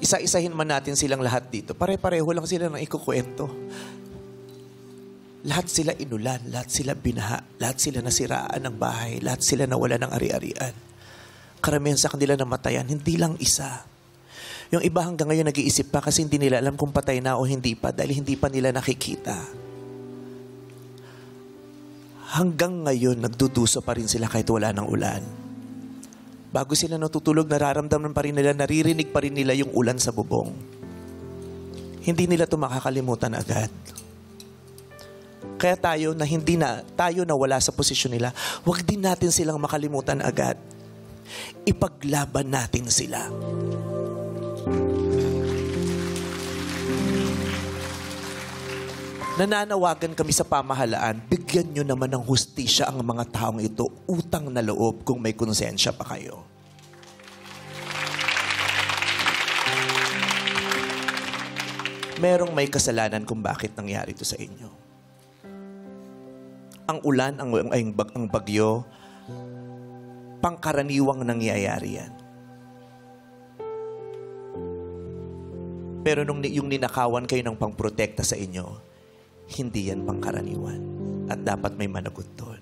isa-isahin man natin silang lahat dito, pare-pareho lang sila ng ikukwento. Lahat sila inulan, lahat sila binaha, lahat sila nasiraan ng bahay, lahat sila nawala ng ari-arian. Karamihan sa kanila namatayan, hindi lang isa. Yung iba hanggang ngayon nag-iisip pa kasi hindi nila alam kung patay na o hindi pa dahil hindi pa nila nakikita. Hanggang ngayon, nagduduso pa rin sila kahit wala ng ulan. Bago sila natutulog, nararamdaman pa rin nila, naririnig pa rin nila yung ulan sa bubong. Hindi nila ito makakalimutan agad. Kaya tayo na wala sa posisyon nila, huwag din natin silang makalimutan agad. Ipaglaban natin sila. Nananawagan kami sa pamahalaan, bigyan nyo naman ng hustisya ang mga taong ito, utang na loob kung may konsensya pa kayo. Merong may kasalanan kung bakit nangyari ito sa inyo. Ang ulan, ang bagyo, pangkaraniwang nangyayari yan. Pero nung yung ninakawan kayo ng pangprotekta sa inyo, hindi yan pangkaraniwan. At dapat may managot doon.